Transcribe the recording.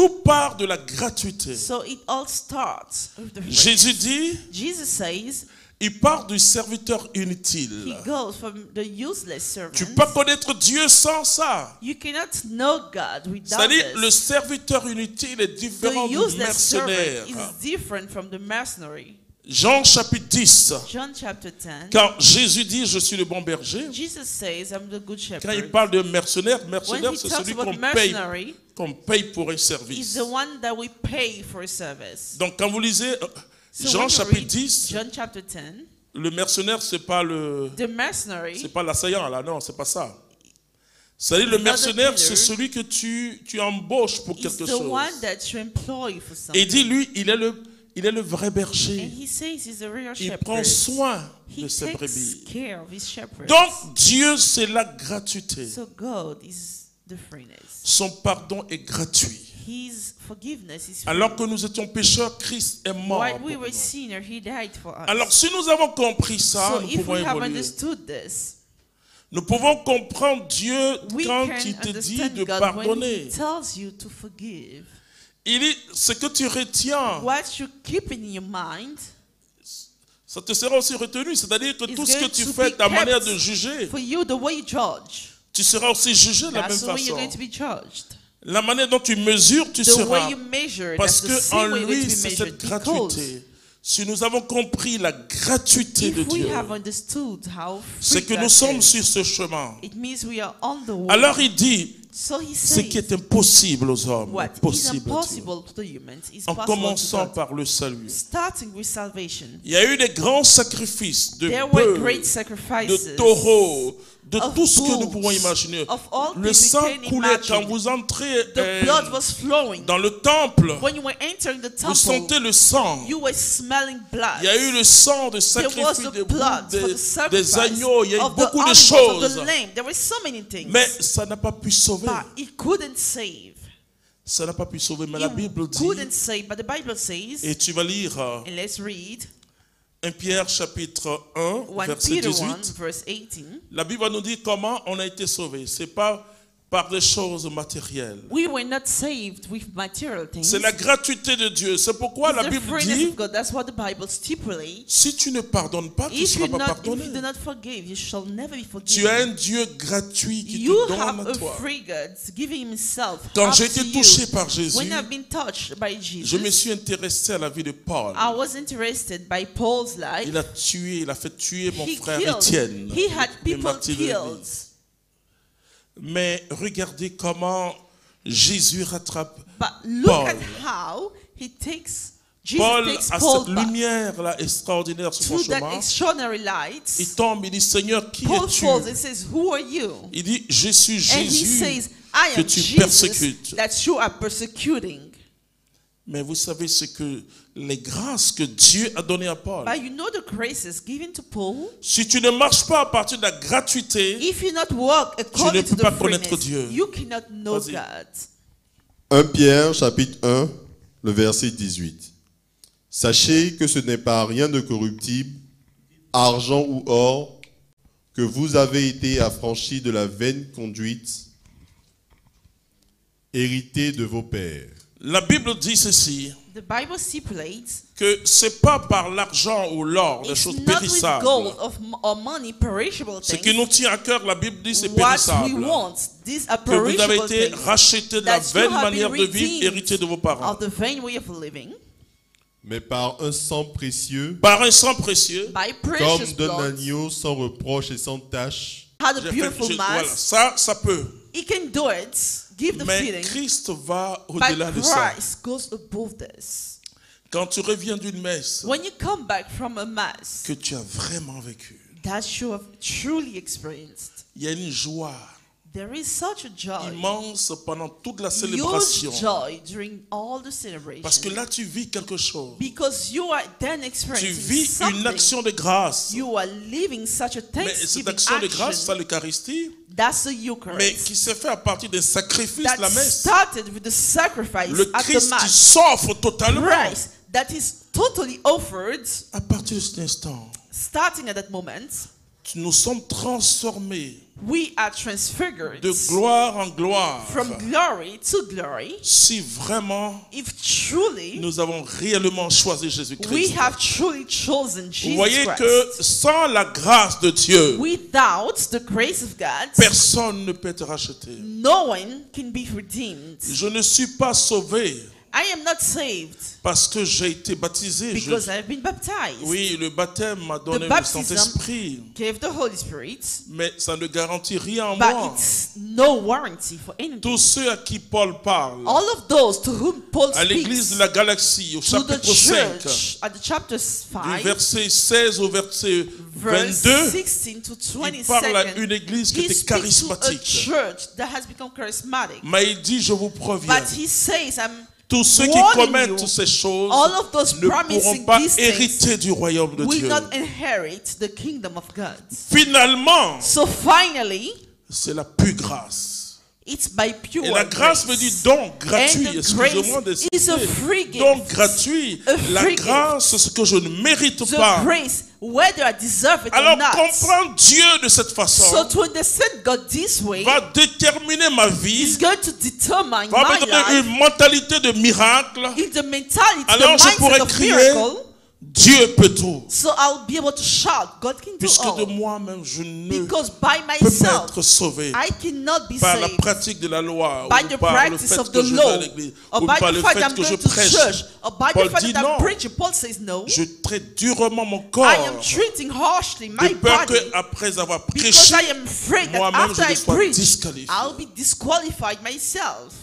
tout part de la gratuité. So it all starts with the free. Jésus dit, Jesus says il part du serviteur inutile. he goes from the useless servant. Tu peux connaître Dieu sans ça. You cannot know God without C'est-à-dire, this. le serviteur inutile est différent The du useless servant mercenaire. is different from the mercenary. Jean chapitre 10. John chapter 10. Quand Jésus dit, je suis le bon berger. Jesus says, I'm the good Quand il shepherd. parle de mercenaire, When mercenaire, he c'est talks celui about qu'on paye pour un is service. the one that we pay for a service. Donc, quand vous lisez So Jean when you chapitre read 10, John chapter 10, le mercenaire, c'est pas the mercenary c'est pas l'assaillant là, non, c'est pas ça. C'est-à-dire, le Another mercenaire, killer c'est celui que tu embauches pour is quelque the chose. one that you employ for Et something. il dit, lui, il est le vrai And berger. he says he's a real Il shepherd. prend soin He de ses takes brebis. care of his shepherds. Donc, Dieu, c'est la gratuité. So God is the freeness. Son pardon est gratuit. His forgiveness is free. Alors que nous étions pécheurs, Christ est mort. While pour we were nous. sinners, he died for us. Alors, si nous avons compris ça, So nous if pouvons we have évoluer. understood this, Nous pouvons comprendre Dieu we quand can il te dit understand de God when pardonner. he tells you to forgive. Il dit, ce que tu retiens, What you keep in your mind ça te sera aussi retenu. C'est-à-dire que is tout ce que going tu to fais, be ta kept manière de juger, for you, the way you judge. tu seras aussi jugé de la même That's the way you're façon. going to be judged. La manière dont tu mesures, tu The seras. way you measure, Parce that's the que en same way you're lui, going to be c'est measured. cette Because gratuité. Si nous avons compris la gratuité de if we Dieu, have understood how c'est free que nous God sommes is, sur ce chemin. it means we are on the way. Alors il dit, So he ce qui says, est impossible aux hommes, what est is possible à Dieu. impossible to the humans is En possible to commençant God. par le salut. Starting with salvation. Il y a eu des grands sacrifices de There were bœufs, great sacrifices. de taureaux, de of tout ce que nous bulls, pouvons imaginer. of all Le things we sang can coulait imagine. quand vous entrez The blood was flowing. dans le temple. When you were entering the Vous temple, sentez le sang. you were smelling blood. Il y a eu le sang de There was sacrifice the des blood boucs, for the des sacrifice agneaux. Il y a eu of the beaucoup de animals, choses. of the lamb. There were so many things. Mais ça n'a pas pu sauver. But it couldn't save. Ça n'a pas pu sauver. Mais la Bible It dit, couldn't save, but the Bible says, et tu vas lire and let's read 1 Pierre chapitre 1, 1 verset Peter 18. 1, verse 18. La Bible nous dit comment on a été sauvé. C'est pas par des choses matérielles. We were not saved with material things. C'est la gratuité de Dieu. C'est pourquoi It's la the Bible freeness dit, of God. That's what the Bible stipulates. si tu ne pardonnes pas, tu ne If seras you pas pardonné. do not forgive, you shall never be Tu as un forgiven. Dieu gratuit qui You te have donne a à toi. free God giving himself Quand up j'ai to été you. touché par Jésus, When I've been touched by je me Jesus, suis intéressé à la vie de Paul. I was interested by Paul's life. Il a fait tuer mon He frère killed. Étienne. He had le people martyr de la killed. vie. Mais regardez comment Jésus rattrape But look Paul. at how he takes Jesus Paul takes a Paul cette back lumière là extraordinaire sur son through that chemin. extraordinary light. Il tombe, il dit Seigneur, qui Paul es-tu? falls and says, "Who are you?" Il dit je suis And he Jésus says, "I que am tu Jesus persécutes. that you are persecuting." Mais vous savez ce que les grâces que Dieu a données à Paul. But you know the graces given to Paul. Si tu ne marches pas à partir de la gratuité, If you not walk according ne to peux pas the connaître freeness, Dieu. you cannot know Vas-y. God. 1 Pierre chapitre 1, le verset 18. Sachez que ce n'est par rien de corruptible, argent ou or, que vous avez été affranchis de la vaine conduite héritée de vos pères. la Bible dit ceci, The Bible stipulates que c'est pas par l'argent ou l'or, des it's choses not with périssables. gold or money, perishable Ce things. qui nous tient à cœur, la Bible dit, c'est What we périssable. want, these are Que vous avez perishable été things. rachetés de la That you vaine have manière been de vivre redeemed héritée de vos parents. of the vain way of living Mais par un sang précieux, Par un sang précieux, by comme precious d'un blood, agneau sans reproche et sans tache, had a j'ai fait- beautiful voilà, mass. ça peut. He can do it, give the Mais feeling, Christ va but au-delà de ça. Christ goes above this. Quand tu reviens d'une messe When you come back from a mass que tu as vraiment vécu, that you have truly experienced, il y a une joie there is such a joy, immense pendant toute la huge célébration. joy during all the Parce que celebrations. là, tu vis quelque chose. Because you are then Tu experiencing vis une something. action de grâce. You are living such a Mais cette thanksgiving action de grâce, c'est action. l'Eucharistie, That's the mais Eucharist. qui s'est fait à partir des sacrifices de la That messe. started with the sacrifice Le at the Christ qui mass. s'offre totalement. Christ that is totally offered, À partir de cet instant, starting at that moment, nous sommes transformés We are transfigured de gloire en gloire from glory to glory si vraiment if truly nous avons réellement choisi we Jésus-Christ. have truly chosen Vous Jesus voyez Christ. que sans la grâce de Dieu, Without the grace of God, personne ne peut être racheté. no one can be redeemed. Je ne suis pas sauvé I am not saved parce que j'ai été baptisé. because I've been baptized. Oui, le baptême m'a donné le baptism Saint-Esprit, Gave the Holy Spirit, mais ça ne garantit rien en but moi. it's no warranty for anything. Tous ceux à qui Paul parle, All of those to whom Paul à l'église speaks, de la Galaxie, au to the chapitre 5, church, at the chapter du 5, verset 16 au verset verse 22, 16 to il parle à 22, une église qui he était speaks to a charismatique. church that has become charismatic. Mais il dit, je vous préviens, But he says, I'm tous ceux qui warning commettent you, ces choses all of those ne pourront promising pas these things hériter du royaume de will Dieu. not inherit the kingdom of God. Finalement, So finally, c'est la pure grâce. it's by pure Et la grâce veut dire don gratuit. And the Excusez-moi grace is a free d'insister. Don gift. gratuit. A La free grâce, c'est ce que je ne mérite the pas. grace, whether I deserve it Alors or not. comprendre Dieu de cette façon So to understand God this way va déterminer ma vie, is going to determine va me my donner life une mentalité de miracle. in the mentality, Alors the je pourrais mindset of crier, miracle. Dieu peut tout. So I'll be able to shout, God can do Puisque de all. moi-même, je ne Because by peux pas myself, être sauvé I cannot be par la saved. pratique de la loi, By ou the par le practice fait of que the je vais à law, l'église, or ou by par the le fact fait I'm que je going to prêche. church, or by Paul the fact dit that non. I'm preaching. Paul says no. Je traite durement mon I corps am treating harshly my de peur body qu'après avoir because prêché, I am afraid that moi-même, after je I ne sois preach, disqualifié. I'll be disqualified myself.